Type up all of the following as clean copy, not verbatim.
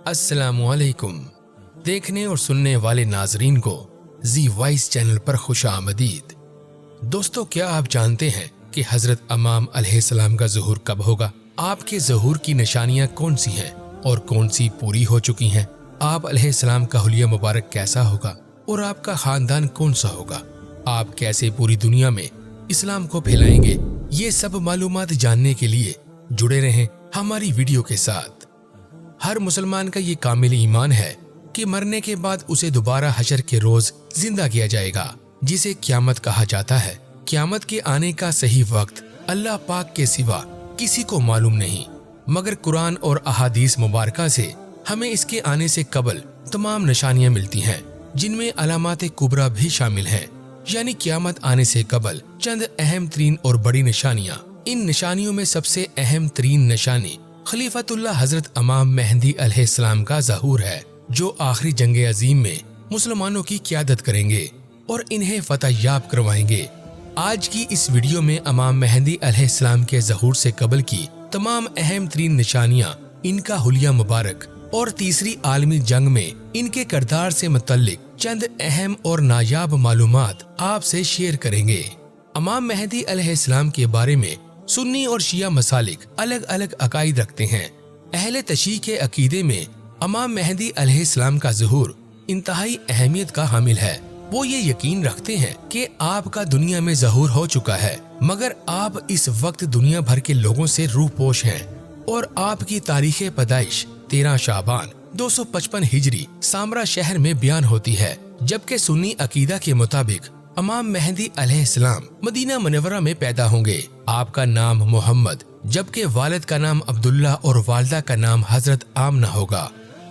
अस्सलाम वालेकुम। देखने और सुनने वाले नाजरीन को जी वॉइस चैनल पर खुशामदीद। दोस्तों, क्या आप जानते हैं कि हजरत इमाम अलैहिस्सलाम का ज़ुहूर कब होगा? आपके ज़ुहूर की निशानियां कौन सी हैं और कौन सी पूरी हो चुकी हैं? आप अलैहिस्सलाम का हुलिया मुबारक कैसा होगा और आपका खानदान कौन सा होगा? आप कैसे पूरी दुनिया में इस्लाम को फैलाएंगे? ये सब मालूमात जानने के लिए जुड़े रहें हमारी वीडियो के साथ। हर मुसलमान का ये कामिल ईमान है कि मरने के बाद उसे दोबारा हशर के रोज जिंदा किया जाएगा, जिसे क़यामत कहा जाता है। क़यामत के आने का सही वक्त अल्लाह पाक के सिवा किसी को मालूम नहीं, मगर कुरान और अहादीस मुबारका से हमें इसके आने से कबल तमाम निशानियां मिलती हैं, जिनमें अलामात कुबरा भी शामिल हैं, यानी क़यामत आने से कबल चंद अहम तरीन और बड़ी निशानियां। इन निशानियों में सबसे अहम तरीन निशानी खलीफतुल्लाह हजरत इमाम मेहदी अलैहिस्सलाम का ज़हूर है, जो आखिरी जंग अजीम में मुसलमानों की क़यादत करेंगे और इन्हें फतह याब करवाएंगे। आज की इस वीडियो में इमाम मेहदी अलैहिस्सलाम के ज़हूर से कबल की तमाम अहम तरीन निशानियां, इनका हुलिया मुबारक और तीसरी आलमी जंग में इनके किरदार से मुतल्लिक चंद अहम और नायाब मालूमात आपसे शेयर करेंगे। इमाम मेहदी अलैहिस्सलाम के बारे में सुन्नी और शिया मसालिक अलग अलग अकाईद रखते हैं। अहले तशीह के अकीदे में इमाम मेहदी अलैहिस्सलाम का ज़ुहूर इंतहाई अहमियत का हामिल है। वो ये यकीन रखते हैं कि आपका दुनिया में ज़हूर हो चुका है, मगर आप इस वक्त दुनिया भर के लोगों से रूपोश हैं और आपकी तारीख पैदाइश 13 शाबान 255 हिजरी सामरा शहर में बयान होती है, जबकि सुन्नी अकीदा के मुताबिक इमाम मेहदी अलैहिस्सलाम मदीना मुनव्वरा में पैदा होंगे। आपका नाम मोहम्मद, जबकि वालिद का नाम अब्दुल्ला और वालिदा का नाम हजरत आमना होगा।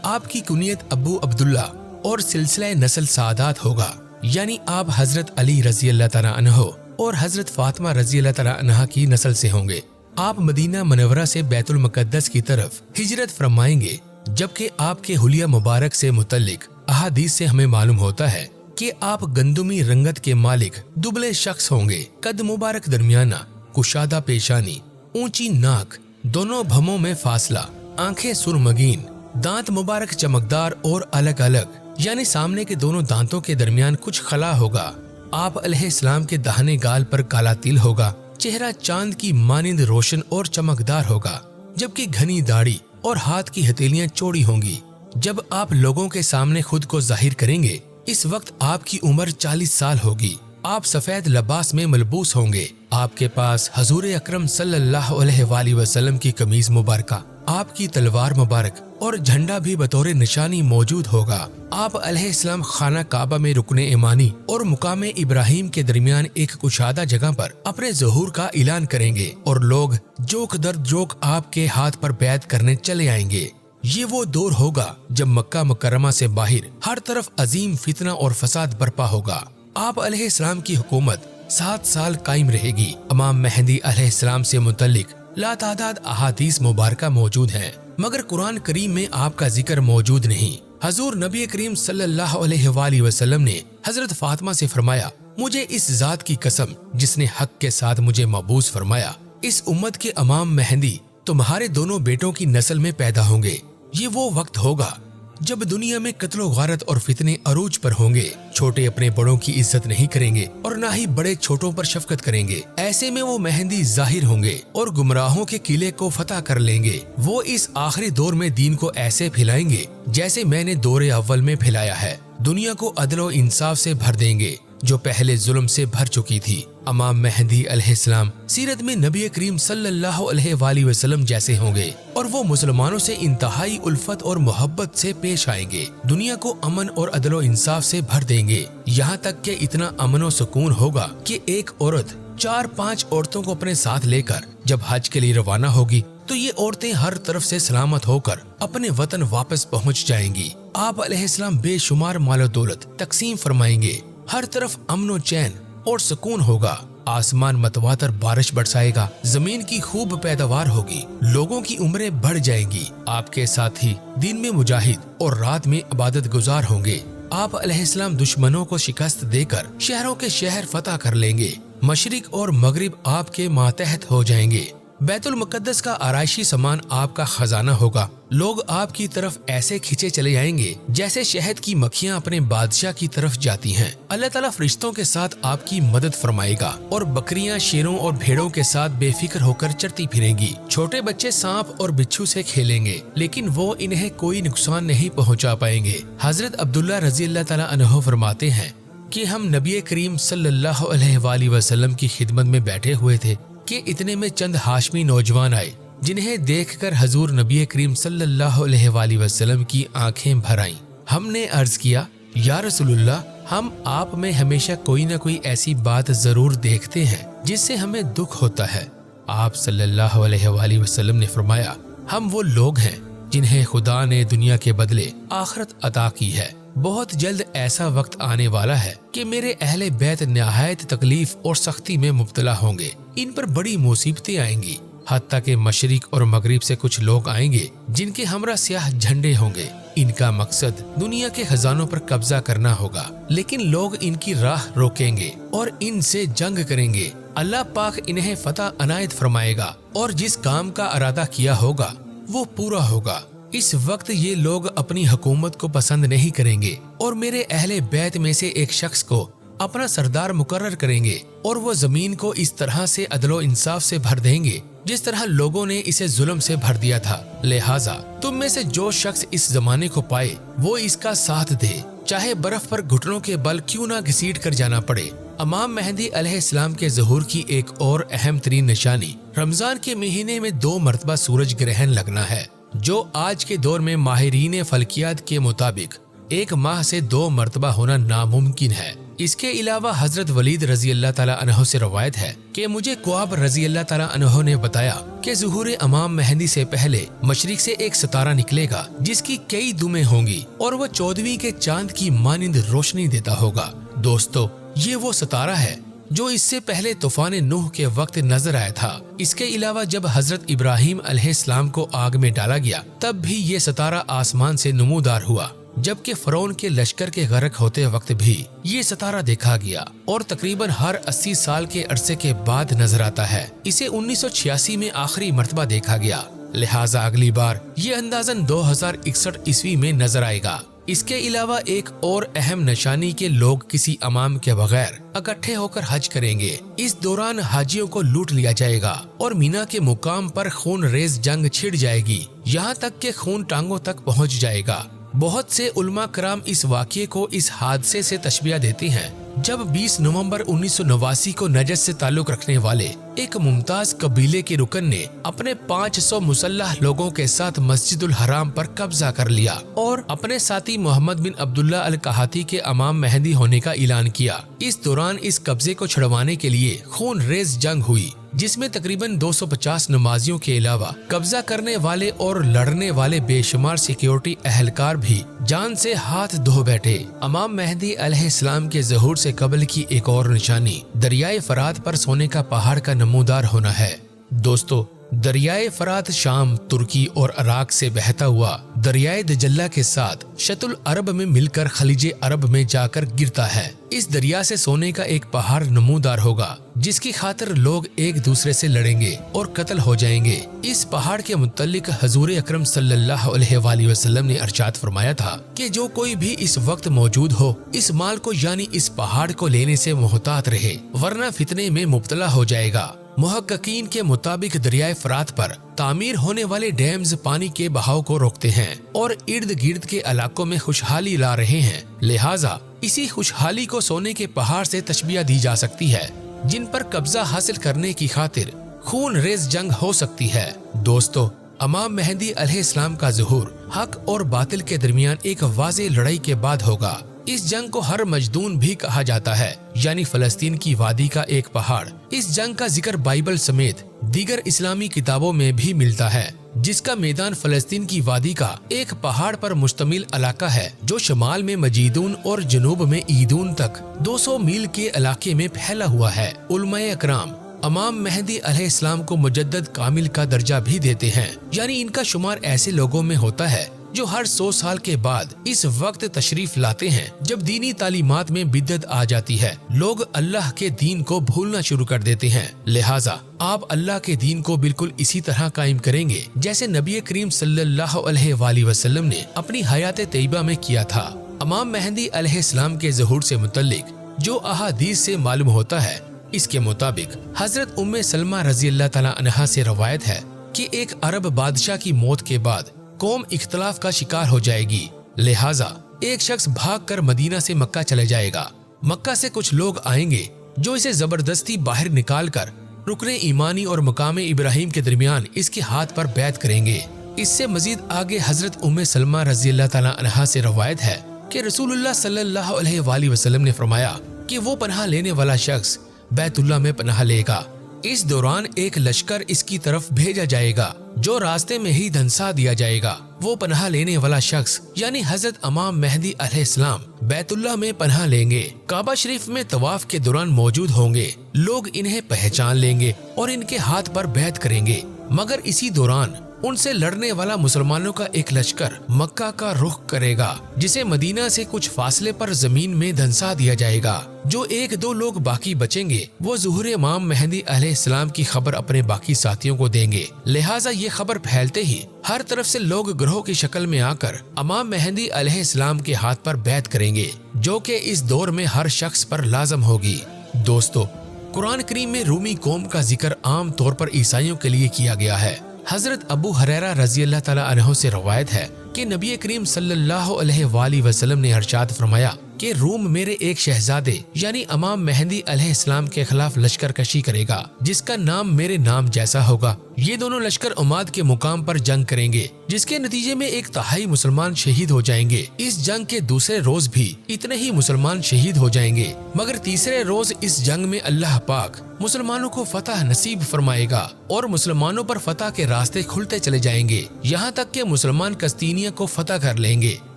आपकी कुनियत अबू अब्दुल्ला और सिलसिला नस्ल सादात होगा, यानी आप हजरत अली रजी अल्लाह तआला अन्हो और हजरत फातिमा रजी अल्लाह तआला अन्हा की नस्ल से होंगे। आप मदीना मुनव्वरा से बैतुल मुकद्दस की तरफ हिजरत फरमाएंगे, जबकि आपके हुलिया मुबारक से मुतल्लिक अहादीस से हमें मालूम होता है कि आप गंदुमी रंगत के मालिक दुबले शख्स होंगे। कद मुबारक दरमियाना, कुशादा पेशानी, ऊंची नाक, दोनों भमों में फासला, आंखें सुरमगीन, दांत मुबारक चमकदार और अलग अलग, यानी सामने के दोनों दांतों के दरमियान कुछ खला होगा। आप अलैहिस्सलाम के दाहिने गाल पर काला तिल होगा। चेहरा चांद की मानिंद रोशन और चमकदार होगा, जबकि घनी दाढ़ी और हाथ की हथेलियां चौड़ी होंगी। जब आप लोगों के सामने खुद को जाहिर करेंगे, इस वक्त आपकी उम्र 40 साल होगी। आप सफेद लिबास में मलबूस होंगे। आपके पास हजूर अकरम सल्लल्लाहु अलैहि वसल्लम की कमीज मुबारका, आपकी तलवार मुबारक और झंडा भी बतौर निशानी मौजूद होगा। आप अलैहिस्सलाम खाना काबा में रुकने ईमानी और मुकामे इब्राहिम के दरमियान एक कुशादा जगह पर अपने ज़ुहूर का ऐलान करेंगे और लोग जोक दर जोक आपके हाथ पर बैत करने चले आएंगे। ये वो दौर होगा जब मक्का मुकर्रमा से बाहर हर तरफ अजीम फितना और फसाद बर्पा होगा। आप अलैहिस्सलाम की हुकूमत 7 साल कायम रहेगी। इमाम मेहदी अलैहिस्सलाम से मुतल्लिक लातादाद अहादीस मुबारका मौजूद हैं, मगर कुरान करीम में आपका जिक्र मौजूद नहीं। हजूर नबी करीम सल्लल्लाहु अलैहि वसल्लम ने हजरत फातिमा से फरमाया, मुझे इस जात की कसम जिसने हक के साथ मुझे मबूस फरमाया, इस उम्मत के इमाम मेहदी तुम्हारे दोनों बेटों की नस्ल में पैदा होंगे। ये वो वक्त होगा जब दुनिया में कत्लो गारत और फितने अरूज पर होंगे। छोटे अपने बड़ों की इज्जत नहीं करेंगे और ना ही बड़े छोटों पर शफकत करेंगे। ऐसे में वो मेहंदी जाहिर होंगे और गुमराहों के किले को फतह कर लेंगे। वो इस आखिरी दौर में दीन को ऐसे फैलाएंगे जैसे मैंने दौरे अव्वल में फैलाया है। दुनिया को अदलो इंसाफ से भर देंगे जो पहले जुल्म से भर चुकी थी। इमाम मेहदी अलैहिस्सलाम सीरत में नबी करीम सल्लल्लाहु अलैहि वसल्लम जैसे होंगे और वो मुसलमानों से इंतहाई उल्फत और मोहब्बत से पेश आएंगे। दुनिया को अमन और अदलो इंसाफ से भर देंगे, यहाँ तक कि इतना अमन और सुकून होगा कि एक औरत 4-5 औरतों को अपने साथ लेकर जब हज के लिए रवाना होगी तो ये औरतें हर तरफ से सलामत होकर अपने वतन वापस पहुँच जाएंगी। आप अलैहिस्सलाम बेशुमार मालो दौलत तकसीम फरमाएंगे। हर तरफ अमन चैन और सुकून होगा। आसमान मतवातर बारिश बरसाएगा। जमीन की खूब पैदावार होगी। लोगों की उम्रें बढ़ जाएंगी। आपके साथी दिन में मुजाहिद और रात में इबादत गुजार होंगे। आप अलैहिस्सलाम दुश्मनों को शिकस्त देकर शहरों के शहर फतह कर लेंगे। मशरिक और मगरिब आपके मातहत हो जाएंगे। بیت المقدس کا آرائشی सामान आपका खजाना होगा। लोग आपकी तरफ ऐसे खींचे चले जाएंगे जैसे शहद की मक्खियां अपने बादशाह की तरफ जाती हैं। अल्लाह ताला फरिश्तों के साथ आपकी मदद फरमाएगा और बकरियां शेरों और भेड़ों के साथ बेफिक्र होकर चरती फिरेंगी। छोटे बच्चे सांप और बिच्छू से खेलेंगे लेकिन वो इन्हें कोई नुकसान नहीं पहुंचा पाएंगे। हजरत अब्दुल्ला रजी अल्लाह ताला अन्हु फरमाते हैं कि हम नबी करीम सल्लल्लाहु अलैहि वसल्लम की खिदमत में बैठे हुए थे कि इतने में चंद हाशमी नौजवान आए जिन्हें देखकर हजूर नबी करीम सल्लल्लाहु अलैहि वसल्लम की आंखें भर आईं। हमने अर्ज किया, या रसूलुल्लाह, हम आप में हमेशा कोई न कोई ऐसी बात जरूर देखते हैं जिससे हमें दुख होता है। आप सल्लल्लाहु अलैहि वसल्लम ने फरमाया, हम वो लोग हैं जिन्हें खुदा ने दुनिया के बदले आखिरत अता की है। बहुत जल्द ऐसा वक्त आने वाला है कि मेरे अहले बैत निहायत तकलीफ और सख्ती में मुब्तला होंगे। इन पर बड़ी मुसीबतें आएंगी, हत्ता के मशरिक और मगरिब से कुछ लोग आएंगे जिनके हमरा स्याह झंडे होंगे। इनका मकसद दुनिया के खजानों पर कब्जा करना होगा, लेकिन लोग इनकी राह रोकेंगे और इनसे जंग करेंगे। अल्लाह पाक इन्हें फतह अनायत फरमाएगा और जिस काम का इरादा किया होगा वो पूरा होगा। इस वक्त ये लोग अपनी हुकूमत को पसंद नहीं करेंगे और मेरे अहले बैत में से एक शख्स को अपना सरदार मुकर्रर करेंगे और वो जमीन को इस तरह से अदलो इंसाफ से भर देंगे जिस तरह लोगों ने इसे जुल्म से भर दिया था। लिहाजा तुम में से जो शख्स इस जमाने को पाए वो इसका साथ दे, चाहे बर्फ पर घुटनों के बल क्यों ना घसीट कर जाना पड़े। इमाम मेहदी अलैहिस्सलाम के ज़हूर की एक और अहम तरीन निशानी रमजान के महीने में 2 मरतबा सूरज ग्रहण लगना है, जो आज के दौर में माहिरीन फल्कियात के मुताबिक एक माह से 2 मरतबा होना नामुमकिन है। इसके अलावा हजरत वलीद रजी अल्लाह ताला अन्हु से रवायत है कि मुझे कुआब रजी अल्लाह ताला अन्हु ने बताया कि ज़ुहूर इमाम मेहदी से पहले मशरिक से एक सितारा निकलेगा जिसकी कई दुमें होंगी और वो 14वीं के चांद की मानिंद रोशनी देता होगा। दोस्तों, ये वो सितारा है जो इससे पहले तूफान नूह के वक्त नजर आया था। इसके अलावा जब हजरत इब्राहिम अलैहिस्सलाम को आग में डाला गया तब भी ये सितारा आसमान से नमूदार हुआ, जबकि फरौन के लश्कर के गर्क होते वक्त भी ये सितारा देखा गया और तकरीबन हर 80 साल के अरसे के बाद नजर आता है। इसे 1986 में आखिरी मर्तबा देखा गया, लिहाजा अगली बार ये अंदाजन 2061 ईस्वी में नजर आएगा। इसके अलावा एक और अहम निशानी के लोग किसी इमाम के बगैर इकट्ठे होकर हज करेंगे। इस दौरान हाजियों को लूट लिया जाएगा और मीना के मुकाम पर खून रेज जंग छिड़ जाएगी, यहाँ तक के खून टांगों तक पहुँच जाएगा। बहुत से उलमा कराम इस वाक़ये को इस हादसे से तशबीह देते हैं जब 20 नवंबर 1989 को नजद से ताल्लुक रखने वाले एक मुमताज कबीले के रुकन ने अपने 500 मुसल्लह लोगों के साथ मस्जिदुल हराम पर कब्जा कर लिया और अपने साथी मोहम्मद बिन अब्दुल्ला अल कहाती के इमाम मेहदी होने का ऐलान किया। इस दौरान इस कब्जे को छुड़वाने के लिए खून रेज जंग हुई, जिसमें तकरीबन 250 नमाजियों के अलावा कब्जा करने वाले और लड़ने वाले बेशुमार सिक्योरिटी अहलकार भी जान से हाथ धो बैठे। इमाम मेहदी अलैहिस्सलाम के ज़हूर से कबल की एक और निशानी दरियाए फरात पर सोने का पहाड़ का नमूदार होना है। दोस्तों, दरियाए फरात शाम, तुर्की और इराक से बहता हुआ दरियाए दजल्ला के साथ शतुल अरब में मिलकर खलीजे अरब में जाकर गिरता है। इस दरिया से सोने का एक पहाड़ नमूदार होगा जिसकी खातिर लोग एक दूसरे से लड़ेंगे और कत्ल हो जाएंगे। इस पहाड़ के मुतल्लिक हजूर अकरम सल्लल्लाहु अलैहि वसल्लम ने इरशाद फरमाया था कि जो कोई भी इस वक्त मौजूद हो इस माल को यानी इस पहाड़ को लेने से मुहतात रहे, वरना फितने में मुब्तला हो जाएगा। मुहक्किकीन के मुताबिक दरियाए फरात पर तामीर होने वाले डैम्स पानी के बहाव को रोकते हैं और इर्द गिर्द के इलाकों में खुशहाली ला रहे हैं। लिहाजा इसी खुशहाली को सोने के पहाड़ से तशबीह दी जा सकती है जिन पर कब्जा हासिल करने की खातिर खून रेज जंग हो सकती है। दोस्तों, इमाम मेहदी अलैहिस्सलाम का ज़हूर हक और बातिल के दरमियान एक वाज़े लड़ाई के बाद होगा। इस जंग को हर मजदून भी कहा जाता है, यानी फलस्तीन की वादी का एक पहाड़। इस जंग का जिक्र बाइबल समेत दीगर इस्लामी किताबों में भी मिलता है, जिसका मैदान फलस्तीन की वादी का एक पहाड़ पर मुश्तमिल इलाका है जो शमाल में मजीदून और जनूब में ईदून तक 200 मील के इलाके में फैला हुआ है। उलमाए अकराम इमाम मेहदी अलैहिस्सलाम को मुजद्दद कामिल का दर्जा भी देते हैं, यानी इनका शुमार ऐसे लोगों में होता है जो हर 100 साल के बाद इस वक्त तशरीफ लाते हैं जब दीनी तालीमात में बिद्दत आ जाती है। लोग अल्लाह के दीन को भूलना शुरू कर देते हैं। लिहाजा आप अल्लाह के दीन को बिल्कुल इसी तरह कायम करेंगे जैसे नबी करीम सल्लल्लाहु अलैहि वसल्लम ने अपनी हयात तैयबा में किया था। इमाम मेहदी अलैहिस्सलाम के ज़हूर से मुतल्लिक जो अहादीस से मालूम होता है, इसके मुताबिक हजरत उम्मे सलमा रजी अल्लाह तआला अन्हा से रवायत है कि एक अरब बादशाह की मौत के बाद कौम इख्तलाफ का शिकार हो जाएगी। लिहाजा एक शख्स भागकर मदीना से मक्का चले जाएगा। मक्का से कुछ लोग आएंगे जो इसे जबरदस्ती बाहर निकालकर रुकने ईमानी और मकाम इब्राहिम के दरमियान इसके हाथ पर बैत करेंगे। इससे मजीद आगे हजरत उम्मे सलमा रजी अल्लाह तआला अन्हा से रवायत है कि रसूलुल्लाह सल्लल्लाहु अलैहि वसल्लम ने फरमाया कि वो पनाह लेने वाला शख्स बैतुल्लाह में पनाह लेगा। इस दौरान एक लश्कर इसकी तरफ भेजा जाएगा जो रास्ते में ही धंसा दिया जाएगा। वो पनाह लेने वाला शख्स यानी हजरत इमाम मेहदी अलैहिस्सलाम बैतुल्लाह में पनाह लेंगे। काबा शरीफ में तवाफ के दौरान मौजूद होंगे। लोग इन्हें पहचान लेंगे और इनके हाथ पर बैत करेंगे। मगर इसी दौरान उनसे लड़ने वाला मुसलमानों का एक लश्कर मक्का का रुख करेगा जिसे मदीना से कुछ फासले पर जमीन में धंसा दिया जाएगा। जो एक दो लोग बाकी बचेंगे वो ज़ुहूर इमाम मेहदी अलैहिस्सलाम की खबर अपने बाकी साथियों को देंगे। लिहाजा ये खबर फैलते ही हर तरफ से लोग ग्रोह की शक्ल में आकर इमाम मेहदी अलैहिस्सलाम के हाथ पर बैत करेंगे, जो कि इस दौर में हर शख्स पर लाजम होगी। दोस्तों, कुरान करीम में रूमी कौम का जिक्र आम तौर पर ईसाइयों के लिए किया गया है। हजरत अबू हुरैरा रजी अल्लाह तआला अन्हु से रवायत है कि नबी करीम सल्लल्लाहु अलैहि वसल्लम ने इरशाद फरमाया कि रूम मेरे एक शहजादे यानी इमाम मेहदी अलैहिस्सलाम के खिलाफ लश्कर कशी करेगा जिसका नाम मेरे नाम जैसा होगा। ये दोनों लश्कर उमाद के मुकाम पर जंग करेंगे जिसके नतीजे में एक तिहाई मुसलमान शहीद हो जाएंगे। इस जंग के दूसरे रोज भी इतने ही मुसलमान शहीद हो जाएंगे, मगर तीसरे रोज इस जंग में अल्लाह पाक मुसलमानों को फतह नसीब फरमाएगा और मुसलमानों पर फतह के रास्ते खुलते चले जाएंगे, यहाँ तक कि मुसलमान कस्तीनिया को फतह कर लेंगे।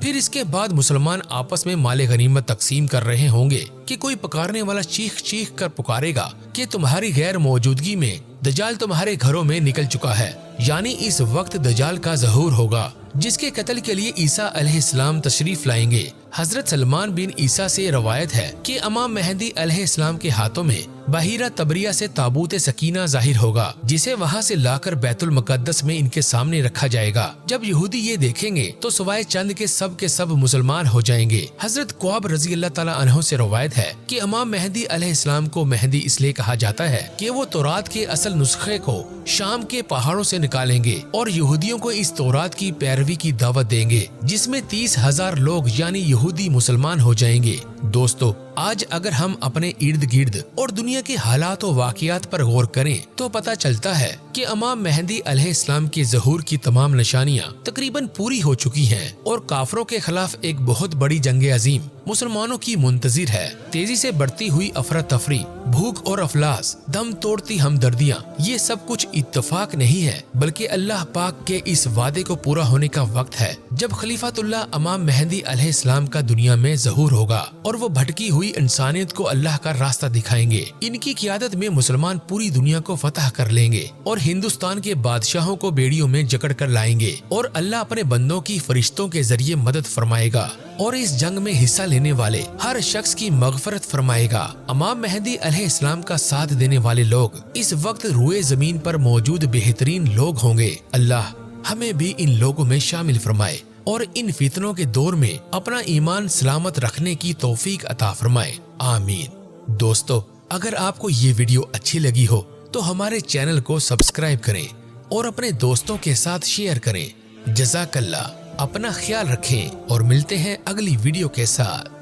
फिर इसके बाद मुसलमान आपस में माले गनीमत तकसीम कर रहे होंगे कि कोई पुकारने वाला चीख चीख कर पुकारेगा कि तुम्हारी गैर मौजूदगी में दजाल तुम्हारे घरों में निकल चुका है। यानी इस वक्त दजाल का ज़हूर होगा जिसके कत्ल के लिए ईसा अलैहिस्सलाम तशरीफ लाएंगे। हजरत सलमान बिन ईसा से रवायत है कि इमाम मेहदी अलैहिस्सलाम के हाथों में बहीरा तबरिया से ताबूत सकीना जाहिर होगा जिसे वहाँ से लाकर बैतुल मुकद्दस में इनके सामने रखा जाएगा। जब यहूदी ये देखेंगे तो सिवाय चंद के सब मुसलमान हो जाएंगे। हजरत क़ुआब रजी अल्लाह तआला अन्हु से रवायत है कि इमाम मेहदी अलैहिस्सलाम को मेहदी इसलिए कहा जाता है कि वो तौरात के असल नुस्खे को शाम के पहाड़ों से निकालेंगे और यहूदियों को इस तौरात की पैरवी की दावत देंगे जिसमें 30,000 लोग यानी यहूदी मुसलमान हो जाएंगे। दोस्तों, आज अगर हम अपने इर्द गिर्द और दुनिया के हालात और वाक़ियात पर गौर करें तो पता चलता है कि इमाम मेहदी अलैहिस्सलाम के ज़हूर की तमाम निशानियां तकरीबन पूरी हो चुकी हैं और काफरों के खिलाफ एक बहुत बड़ी जंग अजीम मुसलमानों की मुंतजिर है। तेजी से बढ़ती हुई अफरा तफरी, भूख और अफलास, दम तोड़ती हमदर्दियाँ, ये सब कुछ इत्तफाक नहीं है बल्कि अल्लाह पाक के इस वादे को पूरा होने का वक्त है जब खलीफातुल्लाह इमाम मेहदी अलैहिस्सलाम का दुनिया में ज़हूर होगा और वो भटकी हुई इंसानियत को अल्लाह का रास्ता दिखाएंगे। इनकी क़ियादत में मुसलमान पूरी दुनिया को फतह कर लेंगे और हिंदुस्तान के बादशाहों को बेड़ियों में जकड़ कर लाएंगे और अल्लाह अपने बंदों की फरिश्तों के जरिए मदद फरमाएगा और इस जंग में हिस्सा लेने वाले हर शख्स की मगफरत फरमाएगा। इमाम मेहदी अलैहिस्सलाम का साथ देने वाले लोग इस वक्त रुए जमीन पर मौजूद बेहतरीन लोग होंगे। अल्लाह हमें भी इन लोगों में शामिल फरमाए और इन फितनों के दौर में अपना ईमान सलामत रखने की तौफीक अता फरमाए। आमीन। दोस्तों, अगर आपको ये वीडियो अच्छी लगी हो तो हमारे चैनल को सब्सक्राइब करें और अपने दोस्तों के साथ शेयर करें। जज़ाकल्लाह। अपना ख्याल रखें और मिलते हैं अगली वीडियो के साथ।